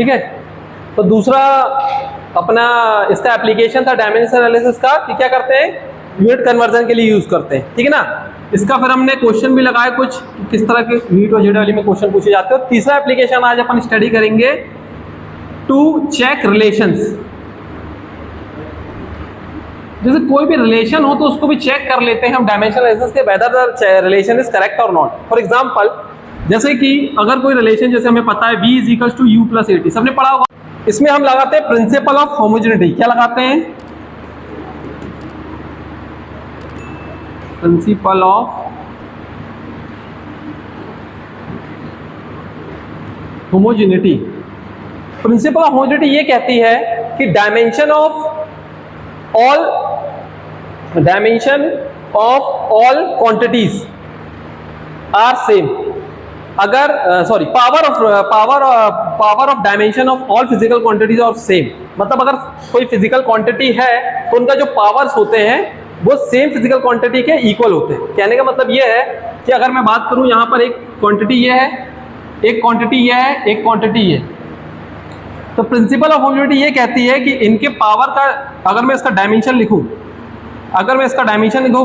ठीक है। तो दूसरा अपना इसका एप्लीकेशन था डायमेंशन एनालिसिस का कि क्या करते हैं, यूनिट कन्वर्जन के लिए यूज करते हैं, ठीक है ना। इसका फिर हमने क्वेश्चन भी लगाया कुछ किस तरह के यूनिट और जेड में क्वेश्चन पूछे जाते हैं। तीसरा एप्लीकेशन आज अपन स्टडी करेंगे टू चेक रिलेशंस। जैसे कोई भी रिलेशन हो तो उसको भी चेक कर लेते हैं हम डायमेंशन एनालिसिस के, whether the relation is correct और नॉट। फॉर एग्जांपल जैसे कि अगर कोई रिलेशन जैसे हमें पता है v is equal to u plus a t, सबने पढ़ा होगा। इसमें हम लगाते हैं प्रिंसिपल ऑफ होमोजेनिटी। क्या लगाते हैं? Principle of homogeneity. Principle of homogeneity ये कहती है कि dimension of all quantities are same. अगर power of dimension of all physical quantities are same, मतलब अगर कोई फिजिकल क्वांटिटी है तो उनका जो पावर्स होते हैं वो सेम फिजिकल क्वांटिटी के इक्वल होते हैं। कहने का मतलब ये है कि अगर मैं बात करूं यहां पर एक क्वांटिटी ये है, एक क्वांटिटी ये है, एक क्वांटिटी ये, तो प्रिंसिपल ऑफ होमोजेनिटी ये कहती है कि इनके पावर का अगर मैं इसका डायमेंशन लिखूं,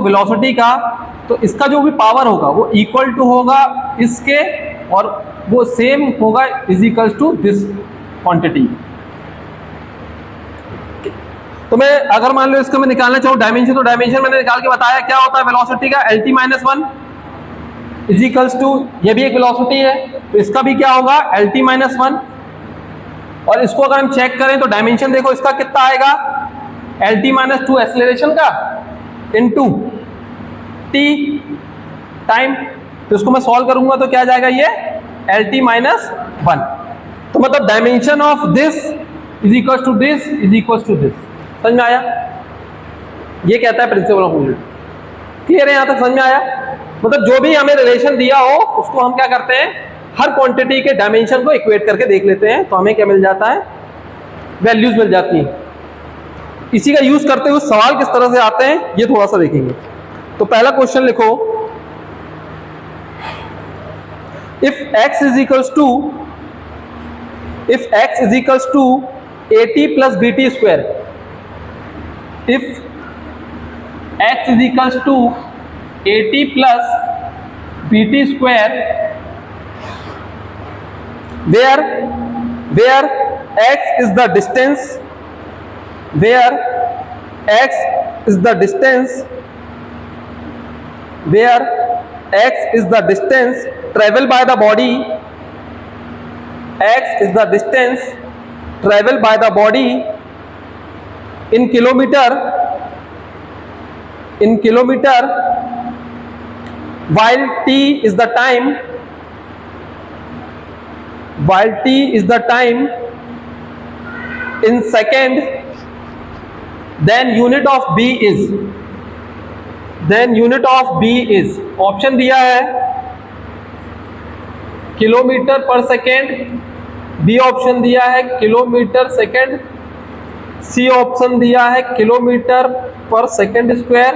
वेलोसिटी का, तो इसका जो भी पावर होगा वो इक्वल टू होगा इसके और वो सेम होगा is equal to this quantity. तो मैं अगर मान लो इसका मैं निकालना चाहूँ डायमेंशन, तो डायमेंशन मैंने निकाल के बताया क्या होता है वेलोसिटी का, lt minus 1 is equals to, ये भी एक वेलोसिटी है तो इसका भी क्या होगा lt माइनस 1। और इसको अगर हम चेक करें तो डायमेंशन देखो इसका कितना आएगा, lt माइनस 2 एक्सेलरेशन का इनटू t टाइम। तो इसको मैं सॉल्व करूंगा तो क्या जाएगा ये lt माइनस 1। तो मतलब dimension of this is equal to this is equal to this. समझ में आया? ये कहता है प्रिंसिपल ऑफ होमोजेनिटी। क्लियर है? यहां तक समझ में आया? मतलब जो भी हमें रिलेशन दिया हो उसको हम क्या करते हैं, हर क्वांटिटी के डायमेंशन को इक्वेट करके देख लेते हैं तो हमें क्या मिल जाता है, वैल्यूज मिल जाती हैं। इसी का यूज करते हुए सवाल किस तरह से आते हैं ये थोड़ा सा देखेंगे। तो पहला क्वेश्चन लिखो, if x is equals to at plus bt square, if x is equals to at plus bt square, where x is the distance, traveled by the body, x is the distance traveled by the body in kilometer, while t is the time, in second, then unit of b is, option दिया है kilometre पर second, B option दिया है kilometre second, C option दिया है kilometre पर second square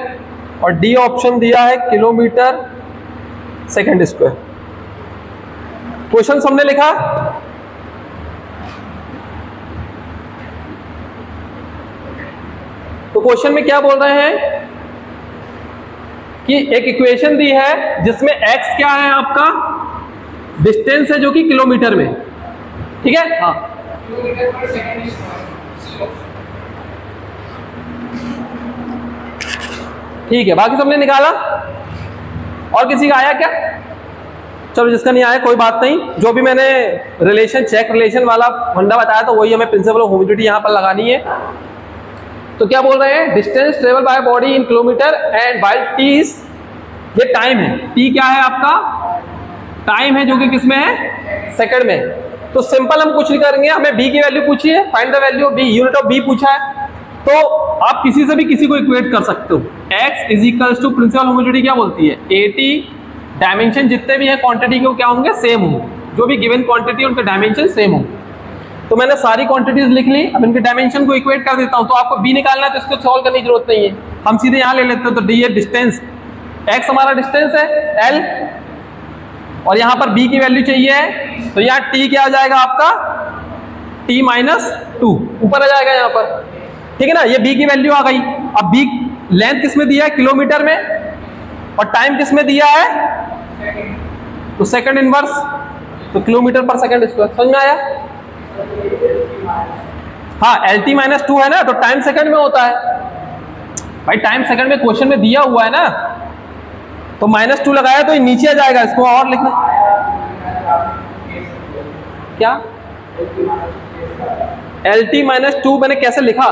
और D option दिया है किलोमीटर सेकेंड स्क्वायर। क्वेश्चन हमने लिखा, तो क्वेश्चन में क्या बोल रहे हैं कि एक इक्वेशन दी है जिसमें x क्या है, आपका डिस्टेंस है जो कि किलोमीटर में, ठीक है। हाँ, किलोमीटर पर सेकेंड ठीक है, बाकी सबने निकाला। और किसी का आया क्या? चलो जिसका नहीं आया कोई बात नहीं, जो भी मैंने रिलेशन चेक रिलेशन वाला फंडा बताया तो वही हमें प्रिंसिपल ऑफ होमोजेनिटी यहाँ पर लगानी है। तो क्या बोल रहे हैं, distance travel by body in kilometre and while T is, ये टाइम है, टी क्या है आपका टाइम है जो कि किस में है, सेकंड में। तो सिंपल हम कुछ नहीं करेंगे, हमें बी की वैल्यू पूछी है, find the value of B, unit of B पूछा है, तो आप किसी से भी किसी को इक्वेट कर सकते हो। x is equals to principle homogeneity क्या बोलती है, at डायमेंशन जितने भी हैं क्वांटिटी के वो क्या होंगे, सेम होंगे, जो भी गिवन क्वांटिटी उनके डायमेंशन सेम होंगे। तो मैंने सारी क्वांटिटीज लिख ली, अब इनके डायमेंशन को इक्वेट कर देता हूं। तो आपको b निकालना है तो इसको सॉल्व करने की जरूरत नहीं है, हम सीधे यहाँ ले लेते हैं। तो d है डिस्टेंस, x हमारा डिस्टेंस है l, और यहाँ पर b की वैल्यू चाहिए है, तो यहाँ t क्या आ जाएगा आपका t माइनस 2 ऊपर आ जाएगा यहाँ पर, ठीक है ना। ये b की वैल्यू आ गई। अब b लेंथ किस में दिया है, किलोमीटर में, और टाइम किस में दिया है, तो सेकंड इनवर्स, तो किलोमीटर पर सेकंड स्क्वायर। समझ में आया? हाँ, LT माइनस 2 है ना, तो टाइम सेकंड में होता है भाई, टाइम सेकंड में क्वेश्चन में दिया हुआ है ना, तो -2 लगाया तो ये नीचे आ जाएगा। इसको और लिखना क्या, LT माइनस 2 मैंने कैसे लिखा,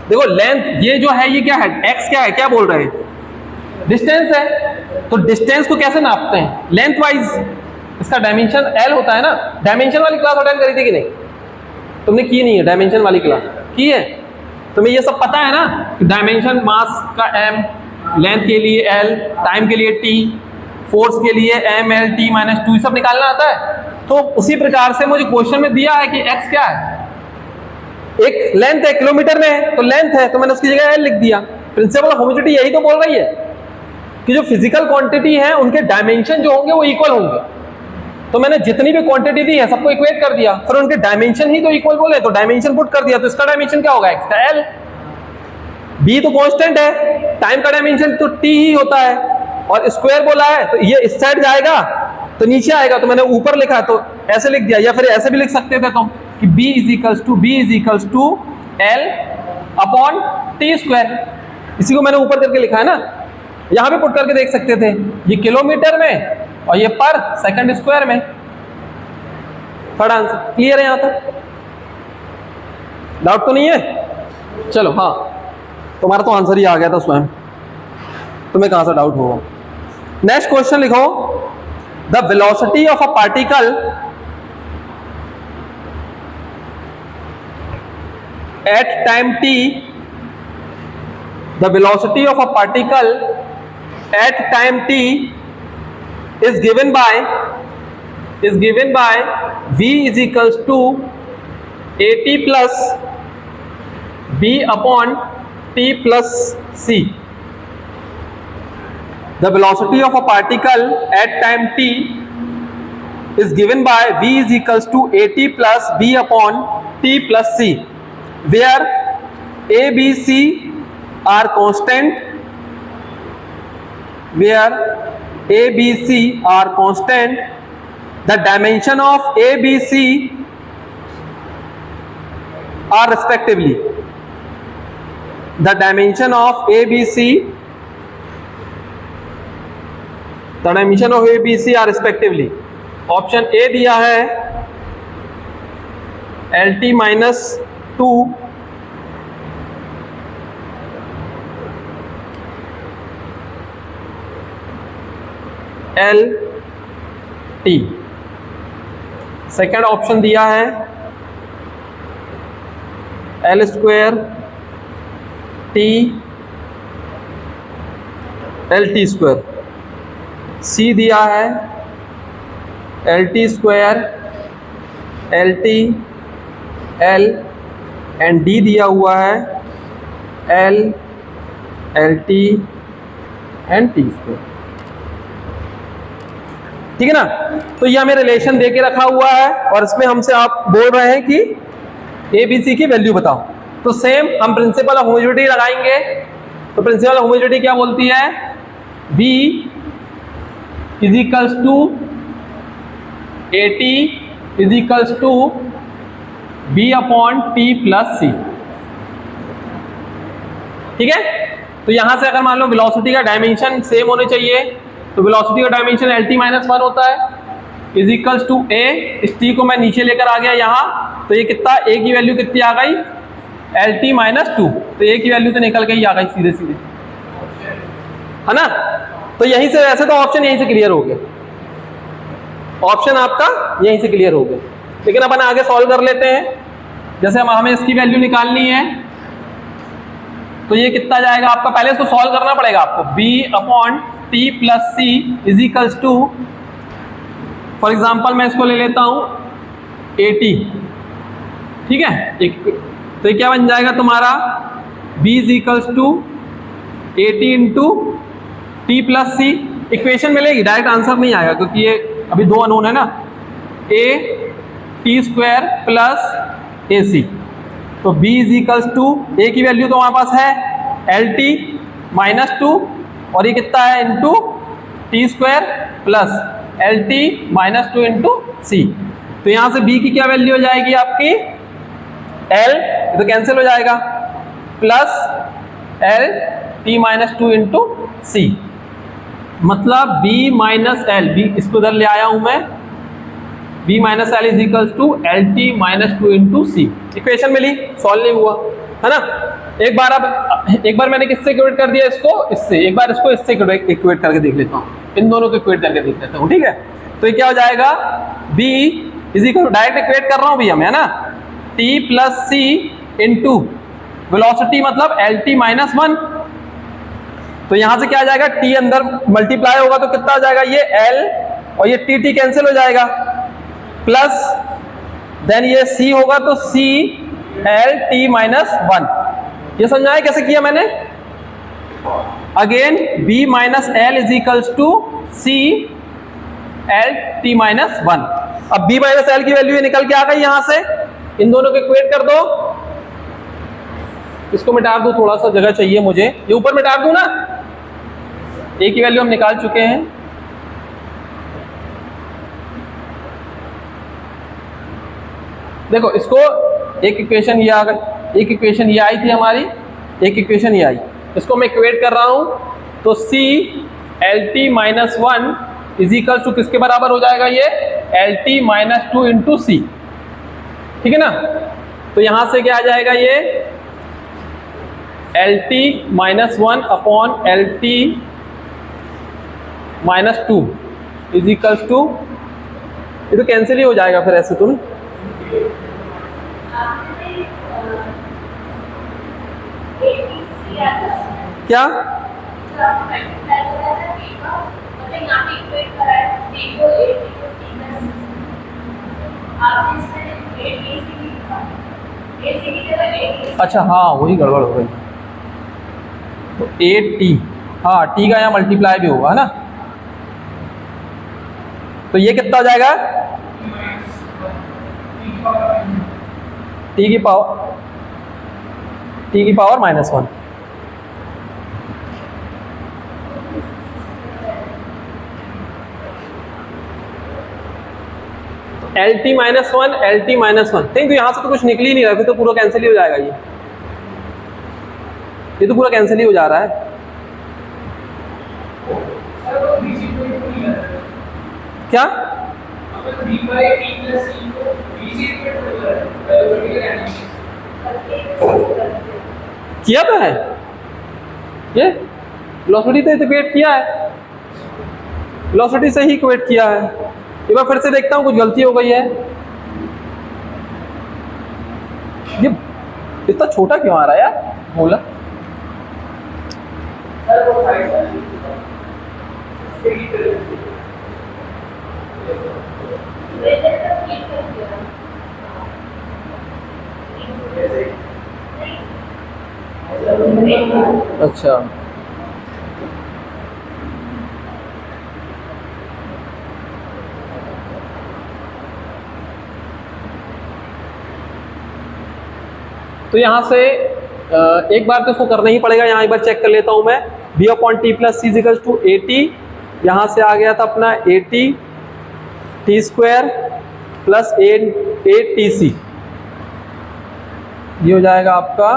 देखो लेंथ ये जो है, ये क्या है, x क्या है, क्या बोल रहे हैं, डिस्टेंस है। तो डिस्टेंस को कैसे नापते हैं, लेंथ वाइज। इसका डायमेंशन L होता है ना। डायमेंशन वाली क्लास अटेंड करी थी कि नहीं, तुमने की नहीं है डायमेंशन वाली क्लास, की है? तुम्हें ये सब पता है ना, डायमेंशन मास का m, लेंथ के लिए L, टाइम के लिए t, फोर्स के लिए m L t माइनस 2, सब निकालना आता है। तो उसी प्रकार से मुझे क्वेश्चन में दिया है कि x क्या है, एक लेंथ है, किलोमीटर में है तो लेंथ है, तो मैंने उसकी जगह L लिख दिया। प्रिंसिपल ऑफ होमोजेनिटी यही तो बोल रही है कि जो फिजिकल क्वांटिटी है उनके डायमेंशन जो होंगे वो इक्वल होंगे। तो मैंने जितनी भी क्वांटिटी दी है सबको इक्वेट कर दिया, फिर उनके डायमेंशन ही तो इक्वल बोले, तो डायमेंशन पुट कर दिया। तो इसका डायमेंशन क्या होगा, x का L, b तो कांस्टेंट है, टाइम का डायमेंशन तो t ही होता है, और स्क्वायर बोला है तो ये इस साइड जाएगा तो नीचे आएगा, तो मैंने ऊपर लिखा तो ऐसे लिख दिया। या फिर ऐसे भी लिख सकते थे तुम कि b is equals to L upon t square, इसी को मैंने ऊपर करके लिखा है ना। यहां भी पुट करके देख सकते थे, ये किलोमीटर में और ये पर सेकंड स्क्वायर में। थर्ड आंसर क्लियर है यहां तक, डाउट तो नहीं है? चलो हाँ, तुम्हारा तो आंसर ही आ गया था स्वयं, तुम्हें कहां से डाउट होगा। नेक्स्ट क्वेश्चन लिखो, the velocity of a particle at time t, the velocity of a particle at time t is given by v is equals to at plus b upon t plus c. The velocity of a particle at time t is given by v is equals to at plus b upon t plus c, where a, b, c are constant, where a, b, c are constant. The dimension of a, b, c are respectively, the dimension of a, b, c, the dimension of a, b, c are respectively. Option A दिया है LT minus 2, LT। Second option दिया है L square T LT square. C दिया है LT square LT L, and D दिया हुआ है L LT and T square. ठीक है ना। तो ये हमें रिलेशन दे के रखा हुआ है और इसमें हमसे आप बोल रहे हैं कि ABC की वैल्यू बताओ। तो सेम हम प्रिंसिपल ऑफ होमोजेनिटी लगाएंगे। तो प्रिंसिपल ऑफ होमोजेनिटी क्या बोलती है, V is equals to AT is equals to B upon T plus C। ठीक है। तो यहां से अगर मान लो वेलोसिटी का डायमेंशन सेम होने चाहिए, तो वेलोसिटी का डायमेंशन LT माइनस 1 होता है, इज इक्वल्स टू A। इस T को मैं नीचे लेकर आ गया यहाँ, तो ये कितना, A की वैल्यू कितनी आ गई, LT माइनस 2। तो A की वैल्यू तो निकल के ही आ गई सीधे सीधे, है ना। तो यहीं से, वैसे तो ऑप्शन यहीं से क्लियर हो गया, ऑप्शन आपका यहीं से क्लियर हो गया। लेकिन अपन आगे सॉल्व कर लेते हैं। जैसे हमें इसकी वैल्यू निकालनी है, तो ये कितना जाएगा आपका, पहले इसको सॉल्व करना पड़ेगा आपको। B upon T plus C is equals to, for example मैं इसको ले लेता हूं AT। ठीक है। तो ये क्या बन जाएगा तुम्हारा, B is equals to AT into T plus C। Equation मिलेगी, डायरेक्ट आंसर नहीं आएगा क्योंकि ये अभी दो अननोन है ना। A T स्क्वायर प्लस ए सी। तो B इज इक्वल्स टू, ए की वैल्यू तो हमारे पास है एल टी माइनस टू, और ये कितना है into T square plus L T minus two into C. तो यहाँ से B की क्या वैल्यू हो जाएगी आपकी, L, तो कैंसिल हो जाएगा, plus L T minus two into C, मतलब B माइनस एल, बी इसको उधर ले आया हूं मैं, B minus L is equals to L T minus two into C. Equation मिली, सॉल्व नहीं हुआ है ना। एक बार मैंने किससे इक्वेट कर दिया इसको, इससे, एक बार इसको इससे इक्वेट करके देख लेता हूँ, इन दोनों को इक्वेट करके देख लेता हूँ, ठीक है। तो ये क्या हो जाएगा, B is equal to, direct equate कर रहा हूँ भैया मैं, है ना, T plus C into velocity मतलब एल टी माइनस वन। तो यहां से क्या आ जाएगा, T अंदर मल्टीप्लाई होगा तो कितना आ जाएगा, ये L और ये T कैंसिल हो जाएगा, प्लस देन ये C होगा तो C L T minus one. ये समझाया कैसे किया मैंने, again B minus L is equals to C L T minus one. अब B माइनस एल की वैल्यू निकल के आ गई, यहां से इन दोनों को इक्वेट कर दो, इसको मिटा दूं, थोड़ा सा जगह चाहिए मुझे, ये ऊपर मिटा दूं ना, ए की वैल्यू हम निकाल चुके हैं। देखो इसको एक इक्वेशन ये आ गई, एक इक्वेशन ये आई थी हमारी, एक इक्वेशन ये आई, इसको मैं इक्वेट कर रहा हूं, तो C L T minus one is equal to किसके बराबर हो जाएगा, ये L T minus two into C, ठीक है ना। तो यहां से क्या आ जाएगा, ये L T minus one upon L T minus two is equals to, ये तो कैंसिल ही हो जाएगा फिर ऐसे तुम, क्या अच्छा, हाँ वही गड़बड़ हो गई, तो ए टी, हाँ टी का यहाँ मल्टीप्लाई भी होगा, है ना। तो ये कितना हो जाएगा, टी की power minus one. L T minus one, L T minus one, नहीं तो यहां से तो कुछ निकल ही नहीं रहा, फिर तो पूरा कैंसिल ही हो जाएगा, ये तो पूरा कैंसिल ही हो जा रहा है। क्या किया तो है, ये वेलोसिटी तो इक्वेट किया है, वेलोसिटी से ही इक्वेट किया है। एक बार फिर से देखता हूं, कुछ गलती हो गई है, ये इतना छोटा क्यों आ रहा है यार, बोला अच्छा, तो यहां से एक बार तो इसको करना ही पड़ेगा, यहाँ एक बार चेक कर लेता हूं मैं, B upon T plus C equals to A T, यहाँ से आ गया था अपना A T T square plus A T C, ये हो जाएगा आपका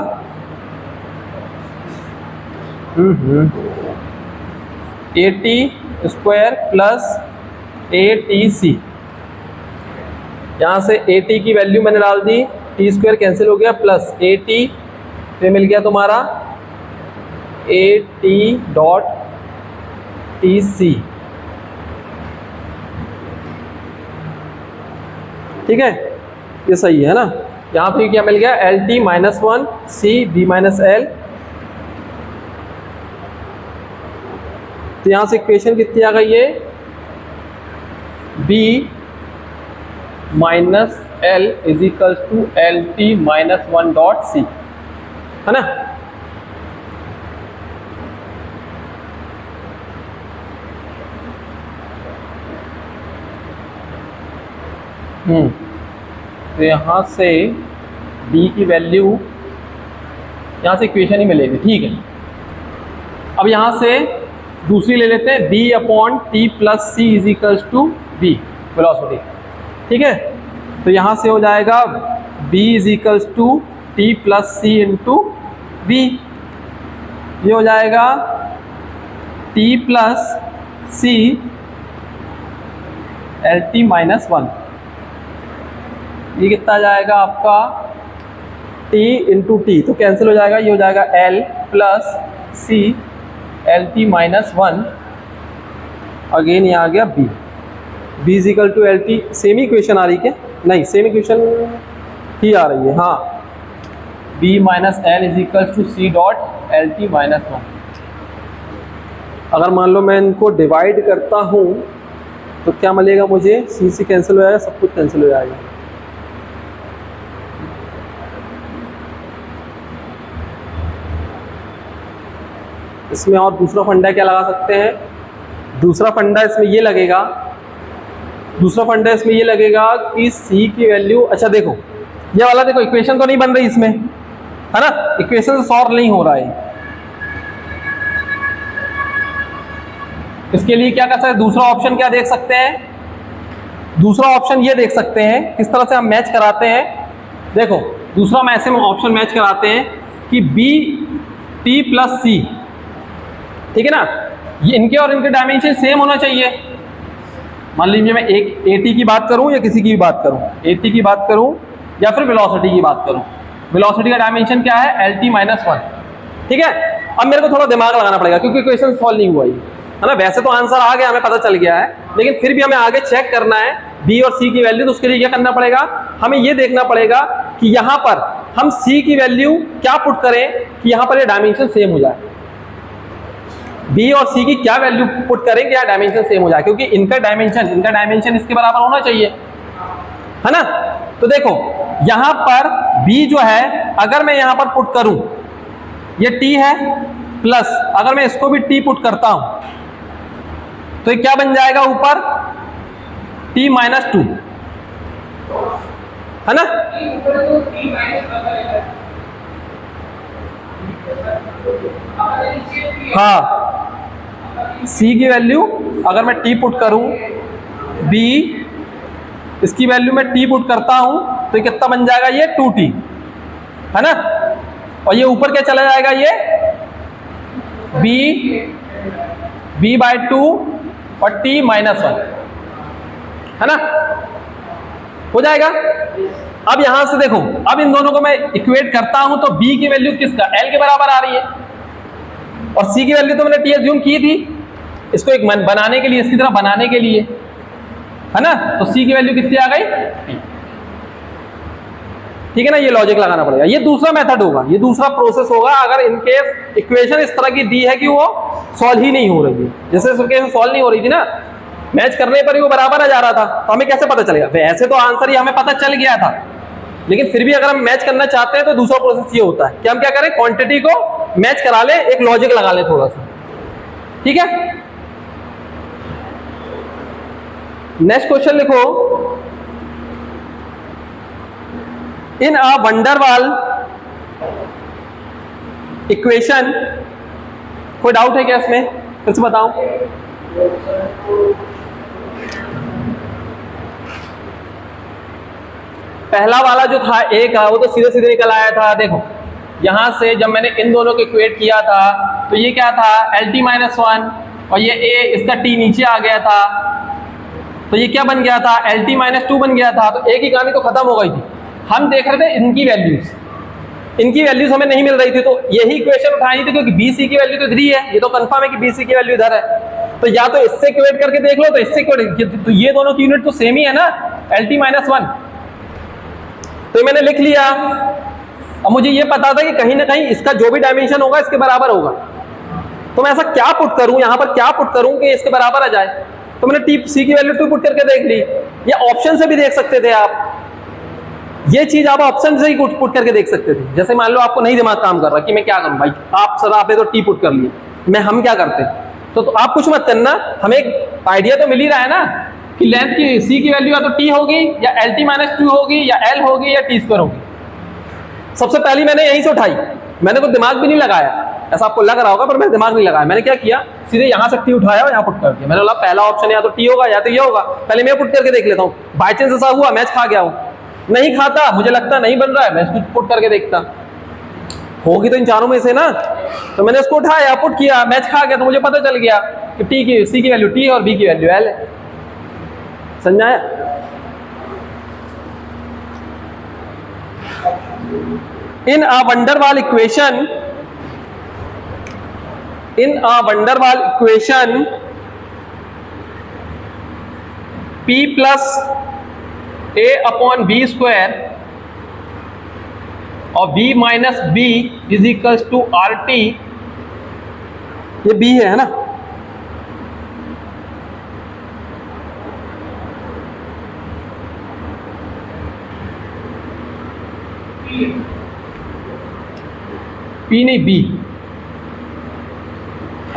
A T square plus A T C. यहाँ से ए टी की वैल्यू मैंने डाल दी, टी स्क्वायर कैंसिल हो गया, प्लस ए टी, फिर मिल गया तुम्हारा A T dot T C, ठीक है, ये सही है ना। यहाँ पे क्या मिल गया, L T minus one C B minus L. तो यहाँ से इक्वेशन कितनी आ गई है, B minus L is equal to L T minus one dot C, है ना। तो यहाँ से बी की वैल्यू यहाँ से इक्वेशन ही मिलेगी, ठीक है। अब यहाँ से दूसरी ले लेते हैं, B upon T plus C is equals to B velocity, ठीक है। तो यहाँ से हो जाएगा B is equals to T plus C into B, ये हो जाएगा T plus C L T minus 1, ये कितना आ जाएगा आपका टी इंटू टी, तो कैंसिल हो जाएगा, ये हो जाएगा L plus C L T minus 1, again ये आ गया B, B is equal to L T. Same ही इक्वेशन आ रही क्या? नहीं, सेम इक्वेशन ही आ रही है, हाँ, B minus L is equal to C dot L T minus 1। अगर मान लो मैं इनको डिवाइड करता हूँ तो क्या मिलेगा मुझे, सी से कैंसिल हो जाएगा, सब कुछ कैंसिल हो जाएगा। इसमें और दूसरा फंडा क्या लगा सकते हैं, दूसरा फंडा इसमें ये लगेगा, दूसरा फंडा इसमें ये लगेगा कि सी की वैल्यू, अच्छा देखो ये वाला देखो इक्वेशन तो नहीं बन रही इसमें, है ना, इक्वेशन से सॉल्व नहीं हो रहा है। इसके लिए क्या कर सकते हैं, दूसरा ऑप्शन क्या देख सकते हैं, दूसरा ऑप्शन ये देख सकते हैं किस तरह से हम मैच कराते हैं। देखो दूसरा में ऐसे ऑप्शन मैच कराते हैं कि बी टी प्लस सी, ठीक है ना, ये इनके और इनके डायमेंशन सेम होना चाहिए। मान लीजिए मैं एक ए टी की बात करूं या किसी की भी बात करूं, ए टी की बात करूं या फिर वेलोसिटी की बात करूं, वेलोसिटी का डायमेंशन क्या है, एल टी माइनस 1, ठीक है। अब मेरे को थोड़ा दिमाग लगाना पड़ेगा क्योंकि इक्वेशन सॉल्व नहीं हुआ है ना, वैसे तो आंसर आ गया, हमें पता चल गया है, लेकिन फिर भी हमें आगे चेक करना है बी और सी की वैल्यू। तो उसके लिए क्या करना पड़ेगा, हमें ये देखना पड़ेगा कि यहाँ पर हम सी की वैल्यू क्या पुट करें कि यहाँ पर ये डायमेंशन सेम हो जाए, बी और सी की क्या वैल्यू पुट करें कि यहाँ डायमेंशन सेम हो जाए, क्योंकि इनका डायमेंशन इसके बराबर होना चाहिए, है ना। तो देखो यहाँ पर बी जो है, अगर मैं यहाँ पर पुट करूं, ये टी है, प्लस अगर मैं इसको भी टी पुट करता हूं तो ये क्या बन जाएगा ऊपर, टी माइनस 2, है ना। हाँ, सी की वैल्यू अगर मैं टी पुट करूं, बी इसकी वैल्यू मैं टी पुट करता हूं तो ये कितना बन जाएगा, ये 2t, है ना। और ये ऊपर क्या चला जाएगा, ये b बाय 2 और t माइनस 1, है ना, हो जाएगा। अब यहां से देखो, अब इन दोनों को मैं इक्वेट करता हूं तो b की वैल्यू किसका, l के बराबर आ रही है, और c की वैल्यू तो मैंने t एज्यूम की थी, इसको एक बनाने के लिए, इसकी तरह बनाने के लिए, है ना। तो c की वैल्यू कितनी आ गई, ठीक है ना। ये लॉजिक लगाना पड़ेगा, ये दूसरा मेथड होगा, ये दूसरा प्रोसेस होगा अगर इनकेस इक्वेशन इस तरह की दी है कि वो सॉल्व ही नहीं हो रही है, जैसे इक्वेशन सॉल्व नहीं हो रही थी ना, मैच करने पर ही वो बराबर आ जा रहा था, तो हमें कैसे पता चलेगा, वैसे तो आंसर ही हमें पता चल गया था, लेकिन फिर भी अगर हम मैच करना चाहते हैं तो दूसरा प्रोसेस ये होता है कि हम क्या करें, क्वांटिटी को मैच करा ले, एक लॉजिक लगा ले थोड़ा सा, ठीक है। नेक्स्ट क्वेश्चन लिखो, इन अ वंडरवाल इक्वेशन, कोई डाउट है क्या इसमें, फिर से बताऊं। पहला वाला जो था ए का, वो तो सीधे सीधे निकल आया था। देखो यहां से जब मैंने इन दोनों को इक्वेट किया था तो ये क्या था, एल टी माइनस 1, और ये ए, इसका टी नीचे आ गया था, तो ये क्या बन गया था, एल टी माइनस 2 बन गया था। तो ए की कहानी तो खत्म हो गई थी, हम देख रहे थे इनकी वैल्यूज हमें नहीं मिल रही थी, तो यही इक्वेशन उठानी थी, क्योंकि बी सी की वैल्यू तो इधर ही है, ये तो कंफर्म है कि बी सी की वैल्यू इधर है, तो या तो इससे इक्वेट करके देख लो, तो इससे तो ये दोनों की यूनिट तो सेम ही है ना, एल टी माइनस 1, तो मैंने लिख लिया। अब मुझे ये पता था कि कहीं ना कहीं इसका जो भी डायमेंशन होगा इसके बराबर होगा, तो मैं ऐसा क्या पुट करूं, यहां पर क्या पुट करूं कि इसके बराबर आ जाए, तो मैंने टी सी की वैल्यू 2 पुट करके देख ली। ये ऑप्शन से भी देख सकते थे आप, ये चीज आप ऑप्शन से ही पुट करके देख सकते थे। जैसे मान लो आपको नहीं दिमाग काम कर रहा कि मैं क्या करूं भाई, आप सर आपने तो टी पुट कर लिए, हम क्या करते, तो आप कुछ मत करना, हमें एक आइडिया तो मिल ही रहा है ना कि लेंथ की सी की वैल्यू या तो टी होगी या एल टी माइनस 2 होगी या एल होगी या टी स्क्वायर होगी, सबसे पहली मैंने यहीं से उठाई, मैंने कोई दिमाग भी नहीं लगाया, ऐसा आपको लग रहा होगा पर मैंने दिमाग नहीं लगाया। मैंने क्या किया, सीधे यहाँ से टी उठाया और यहाँ पुट कर दिया। मैंने बोला पहला ऑप्शन या तो टी होगा या तो ये होगा, पहले मैं पुट करके देख लेता हूँ, बाई चांस ऐसा हुआ मैच खा गया हूँ, नहीं खाता, मुझे लगता नहीं बन रहा है, मैं इसको पुट करके देखता, होगी तो इन चारों में से ना। तो मैंने इसको उठाया, पुट किया, मैच खा गया, तो मुझे पता चल गया कि टी की सी की वैल्यू टी है और बी की वैल्यू एल है। समझ आया? In a van der Waals equation, P plus A upon B square और V minus B is equals to RT, ये B है ना, P नहीं B,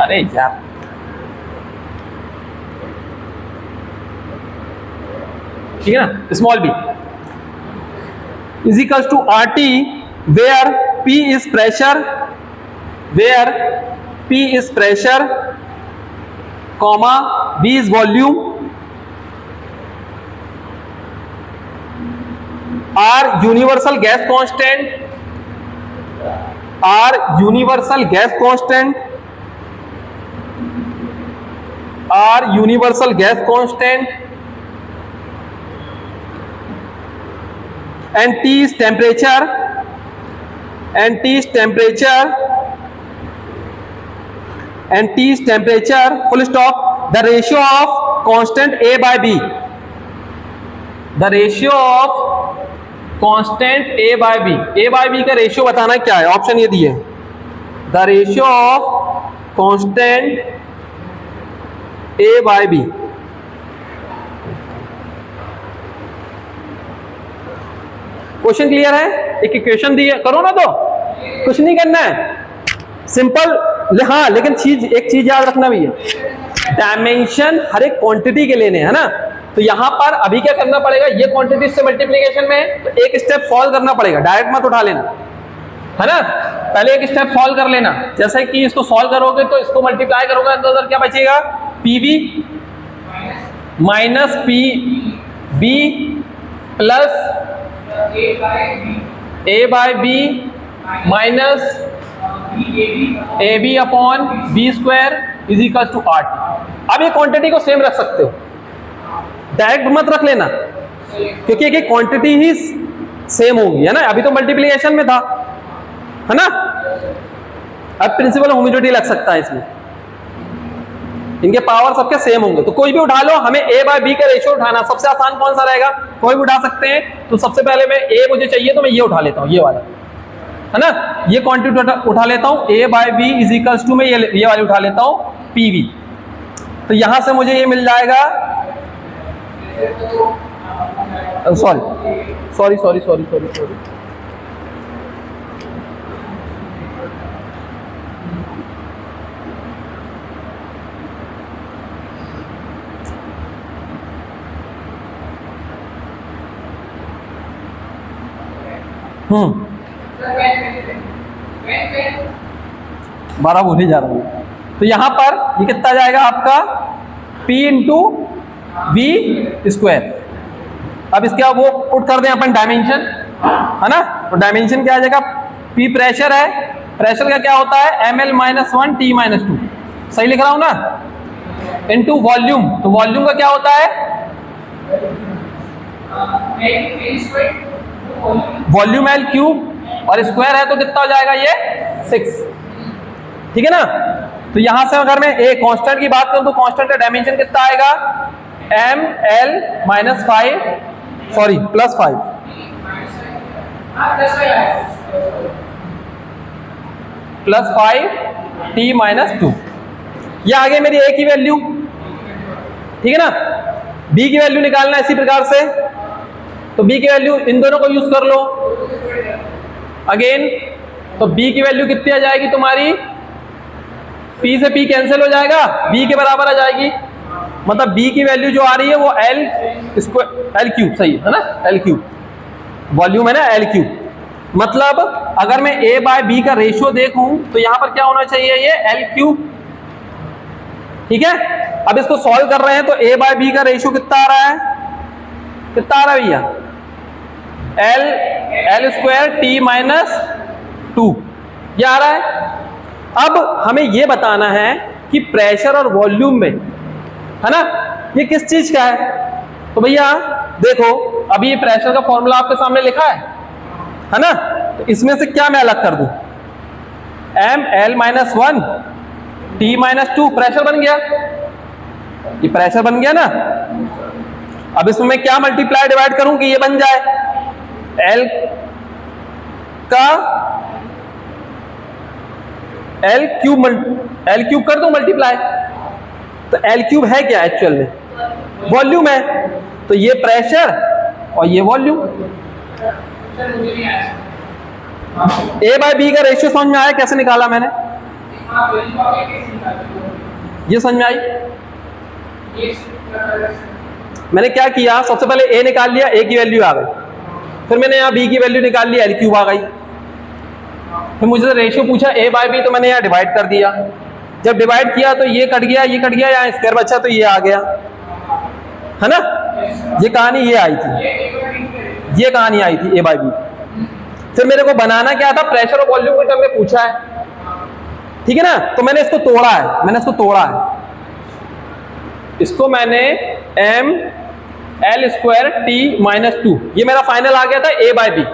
अरे यार ठीक है ना, small b is equals to RT where P is pressure, comma V is volume, R universal gas constant, and T is temperature, full stop. The ratio of constant A by B, A by B का ratio बताना क्या है, option ये दिए, the ratio of constant A by B। Question clear है? एक equation दी है, करो ना, तो कुछ नहीं करना है, सिंपल। हाँ लेकिन एक चीज याद रखना भी है, डायमेंशन हर एक क्वांटिटी के लेने है ना। तो यहां पर अभी क्या करना पड़ेगा, ये क्वांटिटी से मल्टीप्लिकेशन में तो एक स्टेप सॉल्व करना पड़ेगा, डायरेक्ट मत उठा लेना, है ना। पहले एक स्टेप सॉल्व कर लेना, जैसे कि इसको सॉल्व करोगे तो इसको मल्टीप्लाई करोगे तो क्या बचेगा, PV minus PB plus A by B minus AB upon B square is equal to RT। अब ये क्वांटिटी को सेम रख सकते हो, डायरेक्ट मत रख लेना, क्योंकि एक क्वांटिटी ही सेम होगी, है ना। अभी तो मल्टीप्लिकेशन में था, है ना। अब प्रिंसिपल होमोजेनिटी लग सकता है इसमें, इनके पावर सबके सेम होंगे, तो कोई भी उठा लो, हमें A बाय B का रेशियो उठाना, सबसे आसान कौन सा रहेगा, कोई भी उठा सकते हैं। तो सबसे पहले मैं A मुझे चाहिए तो मैं ये उठा लेता हूँ, ये वाला, है ना, ये क्वांटिटी उठा लेता हूँ, A by B is equals to मैं ये वाली उठा लेता हूँ PV। तो यहां से मुझे ये मिल जाएगा, सॉरी, बारह भूल ही जा रहा हूँ। तो यहां पर ये कितना जाएगा आपका, P इंटू V स्क्वायर। अब इसके वो पुट कर दें अपन डायमेंशन, है ना। तो डायमेंशन क्या आ जाएगा, P प्रेशर है, प्रेशर का क्या होता है ml-1 T-2, सही लिख रहा हूं ना, इनटू वॉल्यूम, तो वॉल्यूम का क्या होता है वॉल्यूम L क्यूब, और स्क्वायर है तो कितना हो जाएगा ये 6, ठीक है ना। तो यहां से अगर मैं ए कांस्टेंट की बात करूं तो कांस्टेंट का डायमेंशन कितना आएगा, प्लस 5 प्लस 5 T-2। ये आ गई मेरी ए की वैल्यू, ठीक है ना। बी की वैल्यू निकालना इसी प्रकार से, तो बी की वैल्यू इन दोनों को यूज कर लो अगेन। तो बी की वैल्यू कितनी आ जाएगी तुम्हारी, P से P कैंसिल हो जाएगा, B के बराबर आ जाएगी, मतलब B की वैल्यू जो आ रही है वो L क्यूब, सही है ना, L क्यूब वॉल्यूम है ना, L क्यूब, मतलब अगर मैं a बाय b का रेशियो देखूं तो यहां पर क्या होना चाहिए, ये l क्यूब। ठीक है, अब इसको सॉल्व कर रहे हैं तो a बाय b का रेशियो कितना आ रहा है, कितना आ रहा है भैया, l स्क्वायर t माइनस 2 ये आ रहा है। अब हमें ये बताना है कि प्रेशर और वॉल्यूम में, है ना, ये किस चीज का है। तो भैया देखो, अभी ये प्रेशर का फॉर्मूला आपके सामने लिखा है ना, तो इसमें से क्या मैं अलग कर दूं, ml-1 t-2 प्रेशर बन गया, ये प्रेशर बन गया ना। अब इसमें मैं क्या मल्टीप्लाई डिवाइड करूं कि ये बन जाए, L का L क्यूब कर दूं मल्टीप्लाई, तो L क्यूब है क्या एक्चुअल में, वॉल्यूम है, तो ये प्रेशर और ये वॉल्यूम। A बाय B का रेशियो समझ में आया, कैसे निकाला मैंने, ये समझ में आई। मैंने क्या किया, सबसे पहले A निकाल लिया, A की वैल्यू आ गई, फिर मैंने यहाँ B की वैल्यू निकाल ली, L क्यूब आ गई। फिर मुझे रेशियो पूछा A बाय B, तो मैंने यहाँ डिवाइड कर दिया, जब डिवाइड किया तो ये कट गया, ये कट गया, यहाँ स्क्वायर बचा तो ये आ गया, है ना। ये कहानी ये आई थी, ये कहानी आई थी A बाय B। फिर मेरे को बनाना क्या था, प्रेशर और वॉल्यूम के टर्म में पूछा है, ठीक है ना, तो मैंने इसको तोड़ा है, मैंने इसको तोड़ा है, इसको मैंने ml स्क्वायर t-2, ये मेरा फाइनल आ गया था A बाय B,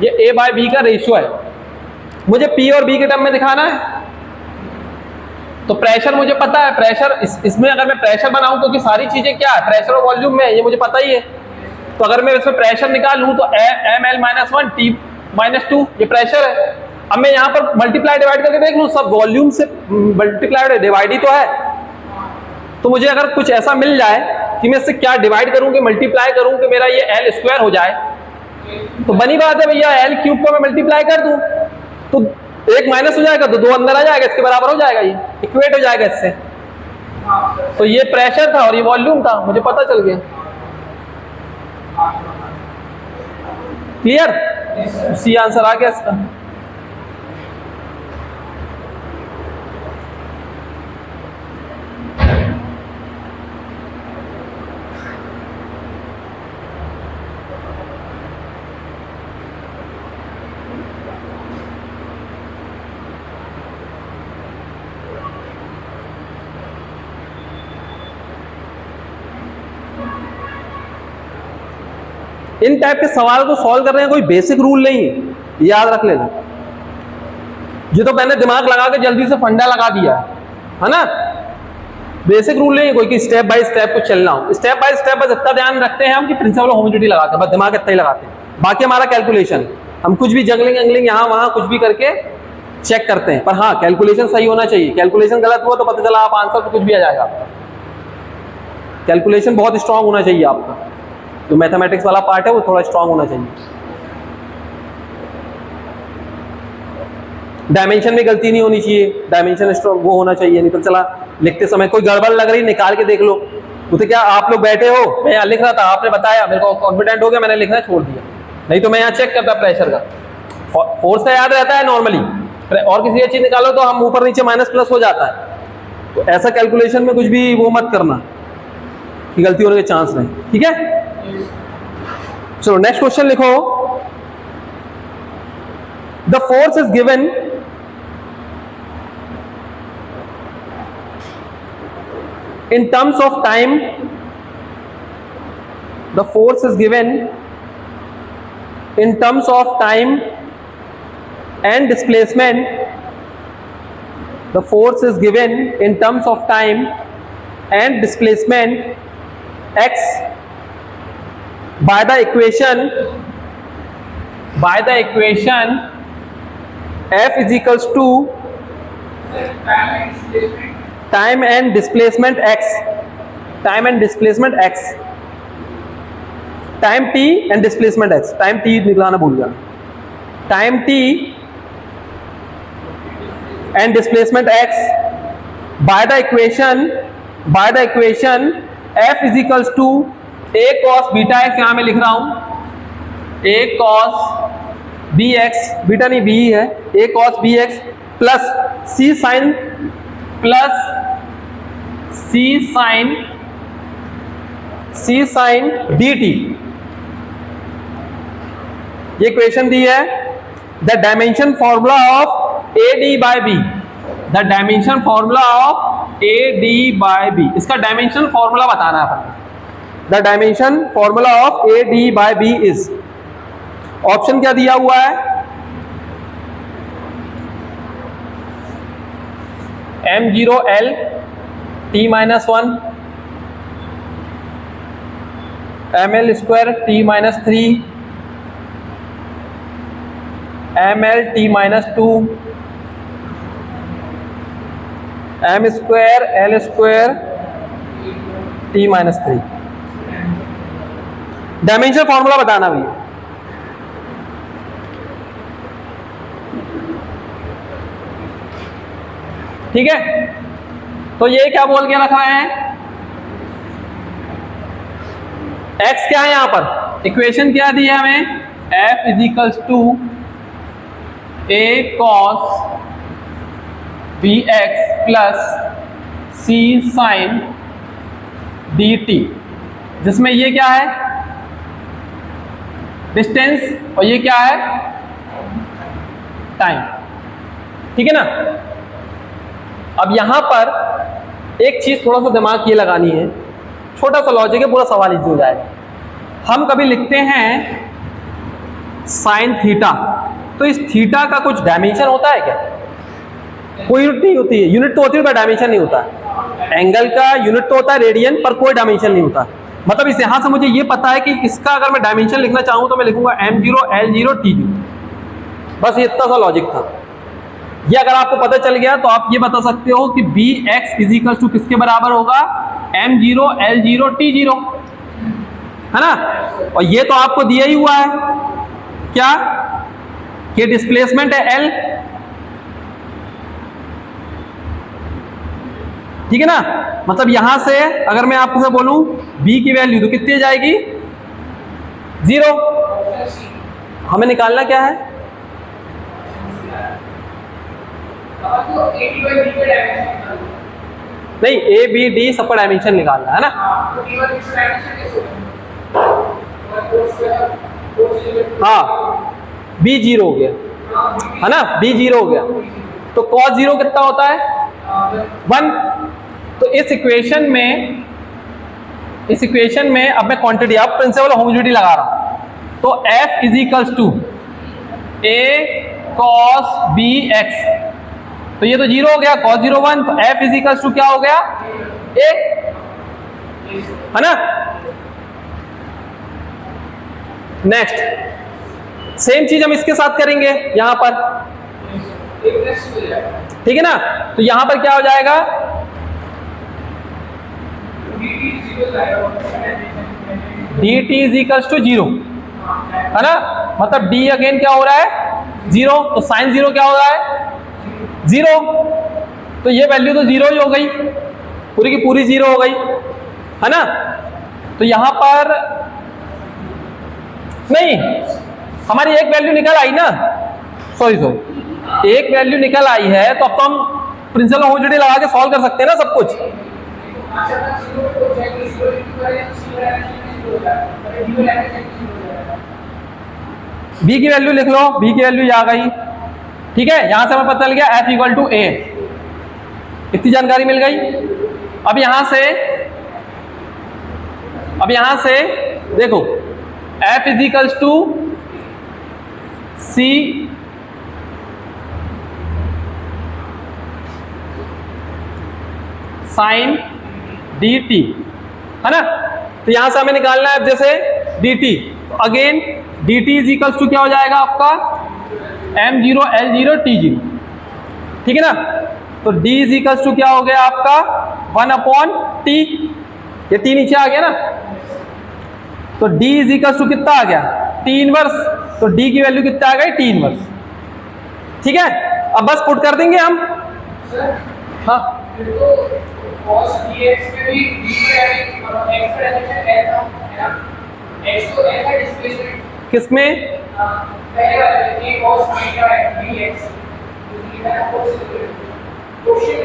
ये A बाय B का रेशियो है, मुझे P और B के टर्म में दिखाना है। तो प्रेशर मुझे पता है, प्रेशर इसमें अगर मैं प्रेशर बनाऊं तो कि सारी चीजें क्या है, प्रेशर और वॉल्यूम में, ये मुझे पता ही है। तो अगर मैं इसमें प्रेशर निकालूं तो ml-1 t-2 ये प्रेशर है। अब मैं यहाँ पर मल्टीप्लाई डिवाइड करके देख लूं, सब वॉल्यूम से मल्टीप्लाई डिवाइड ही तो है। तो मुझे अगर कुछ ऐसा मिल जाए कि मैं इससे क्या डिवाइड करूं कि मल्टीप्लाई करूं कि मेरा ये L स्क्वायर हो जाए, तो बनी बात है भैया, L क्यूब को मैं मल्टीप्लाई कर दूं तो एक माइनस हो जाएगा तो दो अंदर आ जाएगा, इसके बराबर हो जाएगा, ये इक्वेट हो जाएगा इससे। तो ये प्रेशर था और ये वॉल्यूम था, मुझे पता चल गया। क्लियर, सी आंसर आ गया इसका। इन टाइप के सवाल को सॉल्व करने का कोई बेसिक रूल नहीं है, याद रख लेना। ये तो मैंने दिमाग लगा के जल्दी से फंडा लगा दिया है ना, बेसिक रूल नहीं है कोई कि स्टेप बाय स्टेप कुछ चलना हो। स्टेप बाय स्टेप बस इतना ध्यान रखते हैं हम कि प्रिंसिपल ऑफ होमोजेनिटी लगाते हैं, बस दिमाग इतना ही लगाते हैं, बाकी हमारा कैलकुलेशन, हम कुछ भी जंगलिंग एंगलिंग यहाँ वहाँ कुछ भी करके चेक करते हैं, पर हाँ कैलकुलेशन सही होना चाहिए। कैलकुलेशन गलत हुआ तो पता चला आप आंसर तो कुछ भी आ जाएगा आपका। कैलकुलेशन बहुत स्ट्रांग होना चाहिए आपका, जो मैथमेटिक्स वाला पार्ट है वो थोड़ा स्ट्रांग होना चाहिए। डायमेंशन में गलती नहीं होनी चाहिए, डायमेंशन स्ट्रांग वो होना चाहिए, नहीं तो चला लिखते समय कोई गड़बड़ लग रही निकाल के देख लो। तो क्या आप लोग बैठे हो, मैं यहाँ लिख रहा था, आपने बताया, मेरे को कॉन्फिडेंट हो गया, मैंने लिखना छोड़ दिया, नहीं तो मैं यहाँ चेक करता प्रेशर का, फोर्स का याद रहता है नॉर्मली, और किसी चीज निकालो तो हम ऊपर नीचे माइनस प्लस हो जाता है। तो ऐसा कैलकुलेशन में कुछ भी वो मत करना कि गलती होने के चांस नहीं, ठीक है। चलो नेक्स्ट क्वेश्चन लिखो। The force is given in terms of time, the force is given in terms of time and displacement. The force is given in terms of time and displacement x by the equation F is equals to time and displacement x, time and displacement x, time t and displacement x, time t निकलाना भूल गया, time t and displacement x by the equation f is equals to a cos beta x, यहां मैं लिख रहा हूं a cos B X, beta नहीं B है, A cos B X plus C sine D T. ये equation दी है। The dimension formula of A D by B, the dimension formula of A D by B, इसका dimension formula बताना है। The dimension formula of A D by B is, option क्या दिया हुआ है, m0l t minus 1 ml square t minus 3 ml t minus 2 m square l square t minus 3। Dimension formula बताना भैया। ठीक है, तो ये क्या बोल के रखा है, x क्या है यहां पर, इक्वेशन क्या दी है हमें, f is equals to a cos bx plus c sin dt, जिसमें ये क्या है डिस्टेंस और ये क्या है टाइम। ठीक है ना। अब यहां पर एक चीज थोड़ा सा दिमाग ये लगानी है, छोटा सा लॉजिक है, पूरा सवाल इजी हो जाएगा। हम कभी लिखते हैं साइन थीटा, तो इस थीटा का कुछ डायमेंशन होता है क्या, कोई यूनिट नहीं होती है, यूनिट तो होती है पर डायमेंशन नहीं होता है। एंगल का यूनिट तो होता है रेडियन, पर कोई डायमेंशन नहीं होता। मतलब इस यहां से मुझे ये पता है कि इसका अगर मैं डायमेंशन लिखना चाहूं तो मैं लिखूंगा m0 l0 t0, बस ये इतना सा लॉजिक था। ये अगर आपको पता चल गया तो आप ये बता सकते हो कि B X is equal to किसके बराबर होगा, m0 l0 t0, है ना। और ये तो आपको दिया ही हुआ है क्या, कि डिस्प्लेसमेंट है l, ठीक है ना। मतलब यहां से अगर मैं आपको बोलूं b की वैल्यू तो कितनी जाएगी 0, हमें निकालना क्या है, नहीं ए बी डी सबका डायमेंशन निकालना है ना। हाँ b 0 हो गया है ना, b 0 हो गया, तो cos 0 कितना होता है 1। तो इस इक्वेशन में अब मैं क्वांटिटी, अब प्रिंसिपल होमोजेनिटी लगा रहा हूं, तो f is equals to a cos bx, तो ये तो 0 हो गया, cos 0 1, तो f इज इक्वल्स टू क्या हो गया a, है ना। नेक्स्ट सेम चीज हम इसके साथ करेंगे यहां पर, ठीक है ना। तो यहां पर क्या हो जाएगा, dt इज इक्वल्स टू 0, है ना। मतलब d अगेन क्या हो रहा है 0, तो साइन 0 क्या हो रहा है 0, तो ये वैल्यू तो 0 ही हो गई, पूरी की पूरी 0 हो गई, है ना। तो यहां पर नहीं, हमारी एक वैल्यू निकल आई ना, सॉरी एक वैल्यू निकल आई है, तो अब तो हम प्रिंसिपल होमोजेनिटी लगा के सॉल्व कर सकते हैं ना सब कुछ। b की वैल्यू लिख लो, b की वैल्यू आ गई, ठीक है। यहां से हमें पता चल गया f इक्वल टू a, इतनी जानकारी मिल गई। अब यहां से देखो f is equals to c sine dt, है ना। तो यहां से हमें निकालना है जैसे dt, again dt is equals to क्या हो जाएगा आपका m0 l0 t0, ठीक है ना। तो d इज इक्वल्स टू क्या हो गया आपका 1/t, ये t नीचे आ गया ना, तो d इज इक्वल्स टू कितना आ गया t इनवर्स, तो d की वैल्यू कितना आ गई t इनवर्स, ठीक है। अब बस पुट कर देंगे हम, हाँ cos dx में भी d पर x का डायमेंशन l था, x तो l का डिस्प्लेसमेंट किसमें पहले वाले a cos थीटा dx ये है cos क्वेश्चन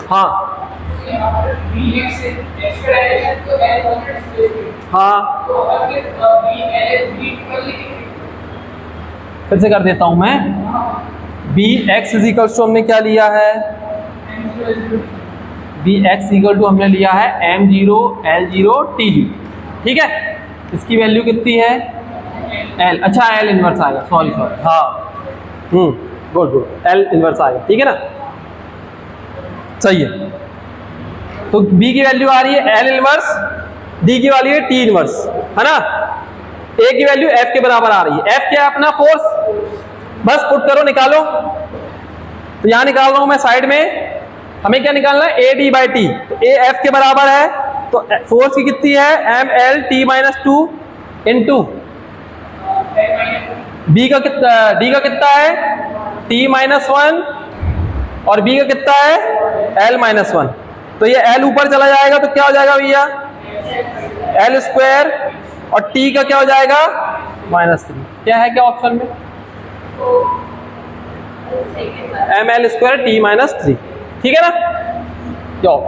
हाँ यहाँ पर dx से x पे डायरेक्शन तो l कॉन्स्टेंट स्पेस हाँ, तो अब ये b l b इक्वल लिखेंगे फिर से कर देता हूं मैं। B X is equal to हमने क्या लिया है, बी एक्स इक्वल टू हमने लिया है m0 l0 t0, ठीक है। इसकी वैल्यू कितनी है l, अच्छा l इनवर्स आएगा, सॉरी हाँ, गुड गुड, l इनवर्स आएगा, ठीक है ना, सही है। तो b की वैल्यू आ रही है l इनवर्स, d की वैल्यू है t इनवर्स, है ना। a की वैल्यू f के बराबर आ रही है। f क्या है अपना फोर्स, बस पुट करो निकालो। तो यहां निकाल रहा हूं मैं साइड में, हमें क्या निकालना है a d बाई टी, तो a f के बराबर है, तो फोर्स की कितनी है m l t minus 2 into b का कितना, d का कितना है t माइनस 1 और b का कितना है l माइनस 1। तो ये l ऊपर चला जाएगा तो क्या हो जाएगा भैया l स्क्वायर, और t का क्या हो जाएगा -3। क्या है क्या ऑप्शन में ml स्क्वायर t माइनस 3, ठीक है ना। जाओ